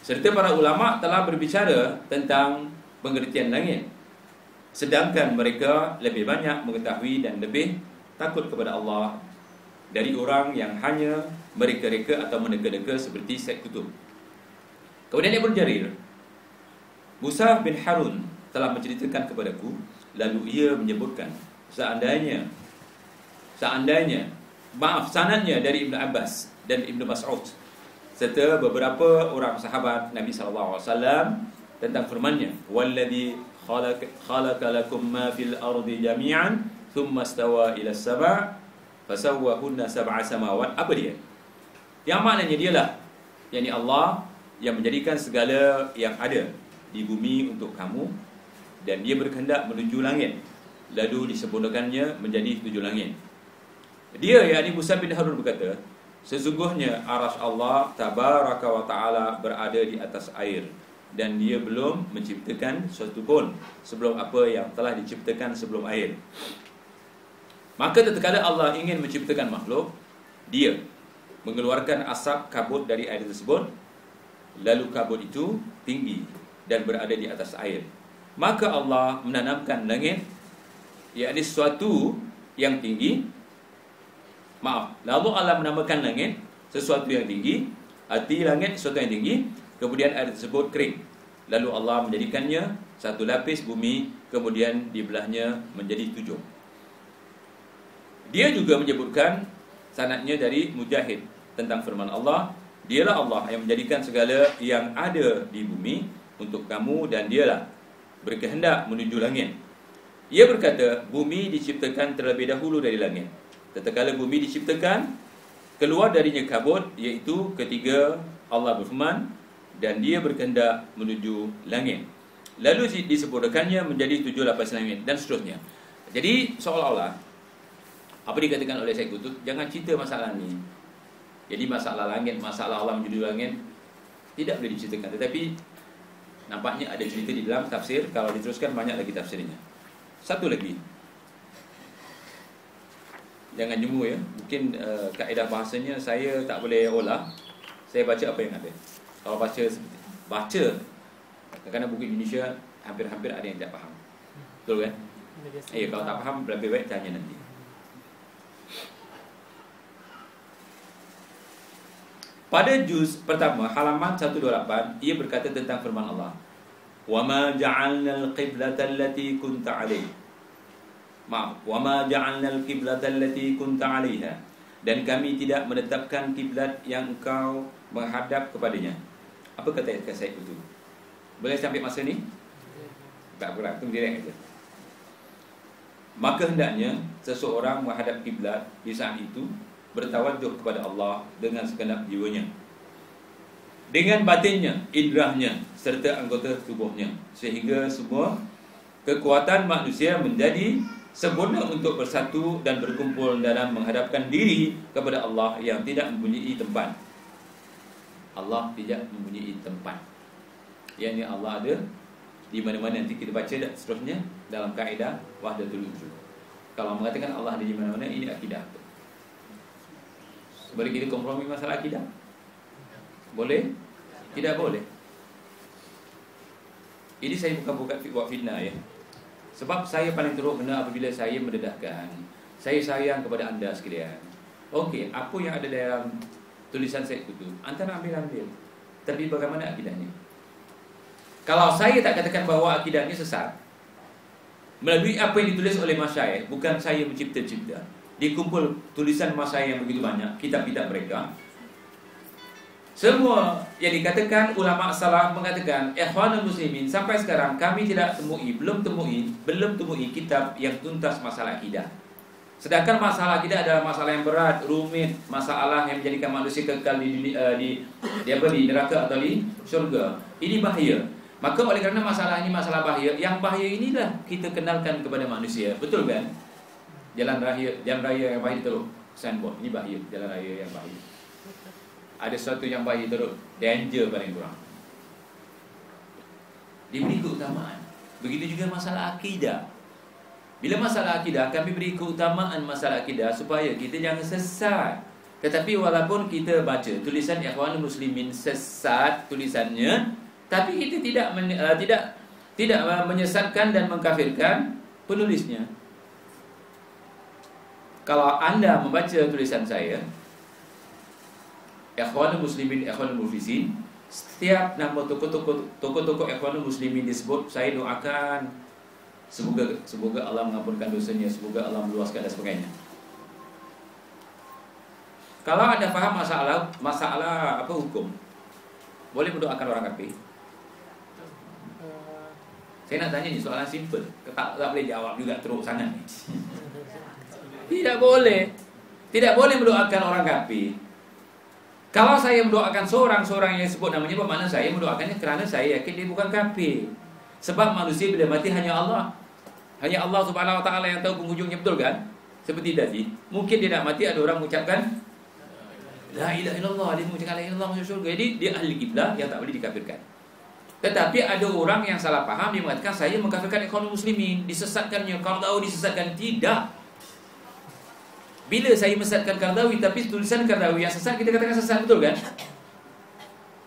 Serta para ulama telah berbicara tentang pengertian langit, sedangkan mereka lebih banyak mengetahui dan lebih takut kepada Allah dari orang yang hanya mereka-reka atau meneka-neka seperti Syed Qutb. Kemudian Ibnu Jarir, Musa bin Harun telah menceritakan kepadaku, lalu ia menyebutkan seandainya sanadnya dari Ibnu Abbas dan Ibnu Mas'ud serta beberapa orang sahabat Nabi sallallahu alaihi wasallam tentang firman-Nya, "Wallazi khalaqa lakum ma fil ardi jami'an thumma istawa ila as-sama' fasawwahunna sab'a samawat." Apa dia? Yang maknanya dialah, yakni Allah yang menjadikan segala yang ada di bumi untuk kamu, dan Dia berkehendak menuju langit, lalu disempurnakannya menjadi 7 langit. Dia, yakni Musa bin Harun berkata, sesungguhnya arasy Allah tabaraka wa ta'ala berada di atas air, dan Dia belum menciptakan sesuatu pun sebelum apa yang telah diciptakan sebelum air. Maka tatkala Allah ingin menciptakan makhluk, Dia mengeluarkan asap kabut dari air tersebut, lalu kabut itu tinggi dan berada di atas air. Maka Allah menanamkan langit, yakni sesuatu yang tinggi. Lalu Allah menamakan langit sesuatu yang tinggi, arti langit sesuatu yang tinggi, kemudian air tersebut kering. Lalu Allah menjadikannya satu lapis bumi, kemudian dibelahnya menjadi 7. Dia juga menyebutkan sanadnya dari Mujahid tentang firman Allah, Dialah Allah yang menjadikan segala yang ada di bumi untuk kamu, dan Dialah berkehendak menuju langit. Ia berkata, bumi diciptakan terlebih dahulu dari langit. Tatkala bumi diciptakan, keluar darinya kabut, iaitu ketika Allah berfirman, dan Dia berkehendak menuju langit. Lalu disempurnakannya menjadi 7 lapis langit, dan seterusnya. Jadi seolah-olah apa dikatakan oleh Syed Qutb, jangan cerita masalah ni. Jadi masalah langit, masalah Allah menuju langit tidak boleh diceritakan. Tetapi nampaknya ada cerita di dalam tafsir. Kalau diteruskan banyak lagi tafsirnya. Satu lagi, jangan jemu ya. Mungkin kaedah bahasanya saya tak boleh olah. Saya baca apa yang ada. Kalau baca kadang-kadang buku Indonesia hampir-hampir ada yang tak faham. Betul kan? Kalau tak faham lebih baik tanya nanti. Pada juz pertama halaman 128, ia berkata tentang firman Allah, "Wa ma ja'alnal qiblata allati kunta 'alaiha." Wa ma ja'alnal qiblata allati kunta 'alaiha. Dan kami tidak menetapkan kiblat yang engkau menghadap kepadanya. Apa kata Syed itu? Boleh sampai masa ni? Tak berat, tu direct aja. Maka hendaknya seseorang menghadap kiblat di saat itu bertawajuh kepada Allah dengan segenap jiwanya, dengan batinnya, indrahnya, serta anggota tubuhnya, sehingga semua kekuatan manusia menjadi sempurna untuk bersatu dan berkumpul dalam menghadapkan diri kepada Allah yang tidak mempunyai tempat. Allah tidak mempunyai tempat, yang ini Allah ada di mana-mana. Nanti kita baca dan seterusnya dalam kaedah wahdatul wujud. Kalau mengatakan Allah ada di mana-mana, ini akidah. Boleh kita kompromi masalah akidah? Boleh? Tidak boleh. Ini saya bukan buat fitnah ya. Sebab saya paling teruk benar apabila saya mendedahkan, saya sayang kepada anda sekalian. Okey, apa yang ada dalam tulisan saya itu, antara ambil. Tapi bagaimana akidahnya? Kalau saya tak katakan bahawa akidahnya sesat, melalui apa yang ditulis oleh masyayikh, bukan saya mencipta-cipta, dikumpul tulisan masyayikh yang begitu banyak, kitab-kitab mereka, semua yang dikatakan ulama salaf mengatakan, ikhwanul muslimin, sampai sekarang kami belum temui kitab yang tuntas masalah akidah. Sedangkan masalah akidah adalah masalah yang berat, rumit, masalah yang menjadikan manusia kekal di neraka atau di syurga. Ini bahaya. Maka oleh kerana masalah ini masalah bahaya, yang bahaya inilah kita kenalkan kepada manusia. Betul kan? Jalan raya yang bahaya teruk, signboard, ini bahaya, jalan raya yang bahaya. Ada sesuatu yang bahaya teruk, danger paling kurang, diberi keutamaan. Begitu juga masalah akidah. Bila masalah akidah, kami beri keutamaan masalah akidah supaya kita jangan sesat. Tetapi walaupun kita baca tulisan Ikhwanul Muslimin sesat tulisannya, tapi kita tidak menyesatkan dan mengkafirkan penulisnya. Kalau Anda membaca tulisan saya, Ikhwanul Muslimin, Ikhwanul Mufisin, setiap nama tokoh-tokoh Ikhwanul Muslimin disebut, saya doakan semoga Allah mengampunkan dosanya, semoga Allah meluaskan dan sebagainya. Kalau Anda faham masalah apa hukum, boleh mendoakan orang kafir? Saya nak tanya ni soalan simple, tak boleh jawab juga teruk sangat ni. Tidak boleh. Tidak boleh mendoakan orang kafir. Kalau saya mendoakan seorang yang sebut namanya, bermakna saya mendoakannya kerana saya yakin dia bukan kafir. Sebab manusia bila mati hanya Allah. Hanya Allah Subhanahu Wa Taala yang tahu penghujungnya, betul kan? Seperti tadi, mungkin dia nak mati, ada orang mengucapkan La ilaha illallah, dia mengucapkan La ilaha illallah masuk syurga. Jadi dia ahli kiblah yang tak boleh dikafirkan. Tetapi ada orang yang salah faham, dia mengatakan saya mengkafirkan Ikhwanul Muslimin, disesatkannya. Qaradawi disesatkan, tidak. Bila saya mesatkan Qaradawi, tapi tulisan Qaradawi yang sesat, kita katakan sesat, betul kan?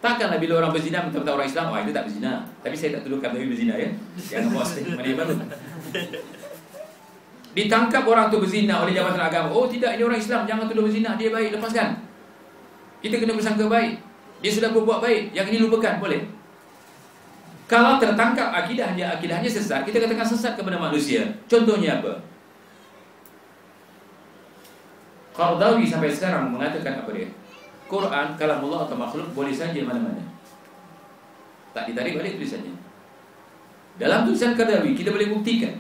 Takkanlah bila orang berzina minta orang Islam, itu tak berzina. Tapi saya tak tuduh Qaradawi berzina, ya. Jangan puas mana yang baru. Ditangkap orang tu berzina oleh Jabatan Agama. Oh tidak, ini orang Islam, jangan tuduh berzina, dia baik, lepaskan. Kita kena bersangka baik. Dia sudah berbuat baik, yang ini lupakan, boleh? Kalau tertangkap akidahnya sesat, kita katakan sesat kepada manusia. Contohnya apa? Qaradawi sampai sekarang mengatakan apa dia? Quran, kalamullah atau makhluk boleh saja mana-mana. Tak ditarik balik tulisannya. Dalam tulisan Qaradawi kita boleh buktikan.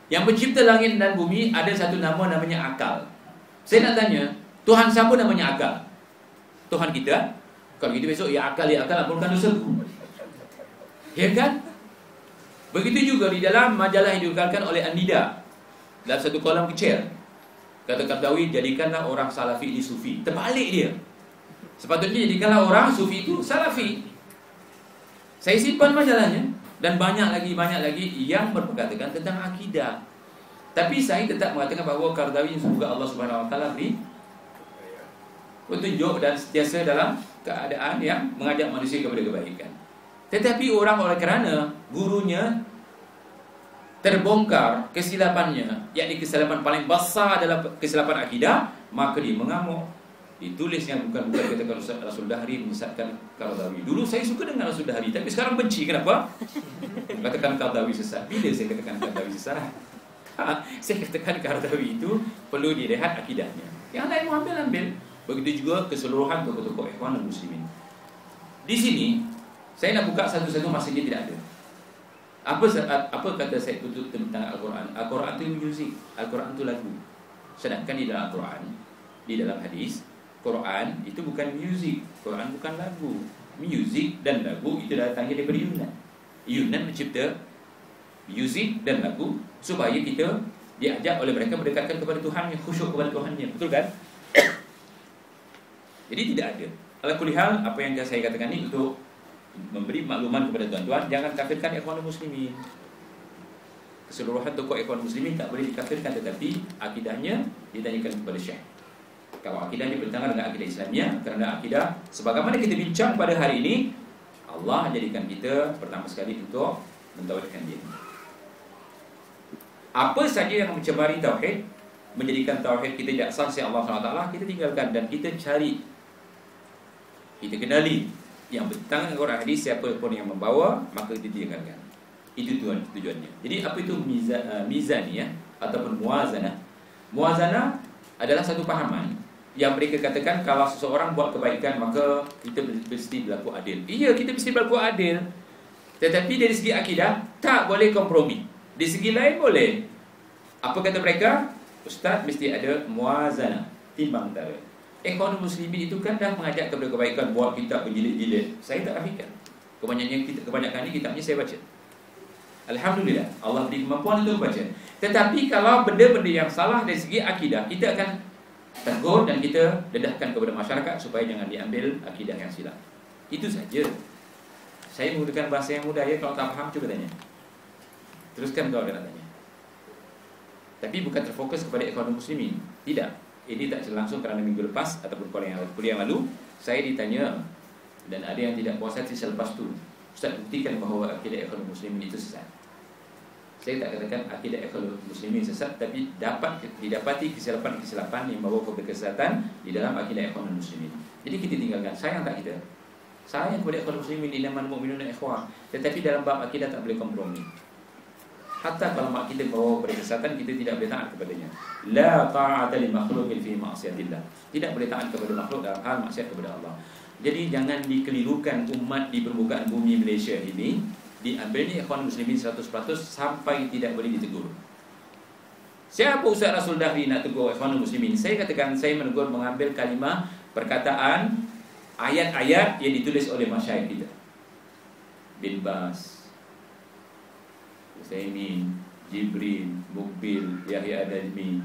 Yang pencipta langit dan bumi ada satu nama namanya akal. Saya nak tanya, Tuhan siapa namanya akal? Tuhan kita? Kalau gitu besok ya akal ampunkan dosaku. Ya kan? Begitu juga di dalam majalah yang dikeluarkan oleh An-Nida, dalam satu kolam kecil, kata Qaradawi, jadikanlah orang salafi ini sufi. Terbalik dia. Sepatutnya jadikanlah orang sufi itu salafi. Saya simpan majalahnya. Dan banyak lagi yang berperkatakan tentang akidah. Tapi saya tetap mengatakan bahawa Qaradawi, semoga Allah Subhanahu Wa Taala beri petunjuk dan sentiasa dalam keadaan yang mengajak manusia kepada kebaikan. Tetapi orang oleh kerana gurunya terbongkar kesilapannya, yakni kesilapan paling besar adalah kesilapan akidah, maka dia mengamuk. Ditulis yang bukan-bukan, katakan Rasul Dahri menyesatkan Qaradawi. Dulu saya suka dengan Rasul Dahri, tapi sekarang benci. Kenapa? Katakan Qaradawi sesat. Bila saya katakan Qaradawi sesat? Saya katakan Qaradawi itu perlu direhat akidahnya. Yang lain mau ambil. Begitu juga keseluruhan tokoh-tokoh Ikhwanul Muslimin. Di sini saya nak buka satu-satu, masanya tidak ada. Apa kata saya tutup tentang Al-Quran? Al-Quran itu muzik, Al-Quran itu lagu. Sedangkan di dalam Al-Quran, di dalam hadis, Quran itu bukan muzik, Quran bukan lagu. Muzik dan lagu itu datangnya daripada Yunan. Yunan mencipta muzik dan lagu supaya kita diajak oleh mereka mendekatkan kepada Tuhan, yang khusyuk kepada Tuhannya. Betul kan? Jadi tidak ada. Ala kulli hal, apa yang saya katakan ini untuk memberi makluman kepada tuan-tuan, jangan kafirkan Ikhwanul Muslimin. Keseluruhan tokoh Ikhwanul Muslimin tak boleh dikafirkan, tetapi akidahnya ditanyakan kepada Syekh. Kalau akidahnya bertentangan dengan akidah Islamnya, kerana akidah sebagaimana kita bincang pada hari ini, Allah jadikan kita pertama sekali untuk mentauhidkan Dia. Apa saja yang mencemari tauhid, menjadikan tauhid kita tidak sah oleh Allah SWT, kita tinggalkan dan kita cari, kita kenali yang bertentangan dengan Quran hadis. Siapa pun yang membawa, maka ditinggalkan. Itu tujuannya. Jadi apa itu mizan ya, ataupun muazanah? Muazanah adalah satu pahaman yang mereka katakan kalau seseorang buat kebaikan, maka kita mesti berlaku adil. Iya, kita mesti berlaku adil. Tetapi dari segi akidah tak boleh kompromi. Di segi lain boleh. Apa kata mereka? Ustaz, mesti ada muazanah, timbang tara. Ikhwanul Muslimin itu kan dah mengajak kepada kebaikan, buat kitab berjilid-jilid. Saya tak rafikan. Kebanyakan ni kitabnya saya baca. Alhamdulillah, Allah beri kemampuan untuk baca. Tetapi kalau benda-benda yang salah dari segi akidah, kita akan tegur dan kita dedahkan kepada masyarakat supaya jangan diambil akidah yang silap. Itu saja. Saya menggunakan bahasa yang mudah ya. Kalau tak faham, cuba tanya. Teruskan kalau ada nak tanya. Tapi bukan terfokus kepada Ikhwanul Muslimin. Tidak. Ini tak langsung kerana minggu lepas ataupun kuliah yang lalu saya ditanya, dan ada yang tidak puas hati selepas tu, Ustaz, buktikan bahawa akidah Ikhwanul Muslimin itu sesat. Saya tak katakan akidah Ikhwanul Muslimin sesat, tapi didapati kesilapan-kesilapan yang membawa kepada kesesatan di dalam akidah Ikhwanul Muslimin. Jadi kita tinggalkan. Sayang tak kita? Sayang kepada Ikhwanul Muslimin, innamal mu'minuna ikhwah. Tetapi dalam bab akidah tak boleh kompromi. Hatta kalau mak kita bawa kepada kesesatan, kita tidak boleh taat kepadanya. La ta'ata li makhluqin fi ma'siyatillah. Tidak boleh taat kepada makhluk dalam hal maksiat kepada Allah. Jadi jangan dikelirukan umat di permukaan bumi Malaysia ini. Diambilnya Ikhwan Muslimin 100% sampai tidak boleh ditegur. Siapa Ustaz Rasul Dahri nak tegur Ikhwan Muslimin? Saya katakan, saya menegur mengambil kalimah, perkataan, ayat-ayat yang ditulis oleh masyayikh kita. Bin Bas, Utsaimin, Jibril, Mukbil, Yahya Adadmi,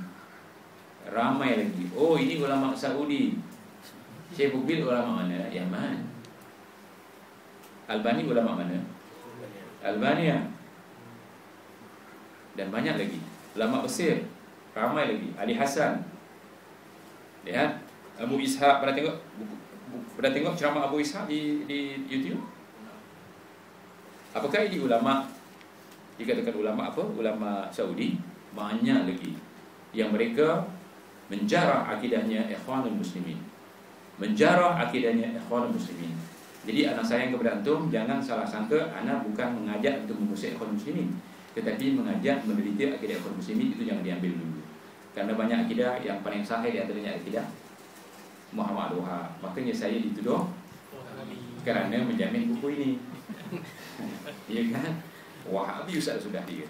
ramai lagi. Oh, ini ulama Saudi. Syekh Mukbil ulama mana? Yaman. Albani ulama mana? Albania. Dan banyak lagi. Ulama Mesir, ramai lagi. Ali Hasan. Lihat Abu Ishaq, pernah tengok ceramah Abu Ishaq di YouTube? Apakah ini ulama? Dikatakan ulama apa? Ulama Saudi. Banyak lagi yang mereka menjarah akidahnya Ikhwanul Muslimin, menjarah akidahnya Ikhwanul Muslimin. Jadi anak sayang kepada antum, jangan salah sangka anak bukan mengajak untuk mengusik Ikhwanul Muslimin, tetapi mengajak meneliti akidah Ikhwanul Muslimin. Itu jangan diambil dulu. Karena banyak akidah yang paling sahih di antaranya akidah Muhammad Wahab. Makanya saya dituduh kerana menjamin buku ini. Ya kan? Wahabi Ustaz sudah dia.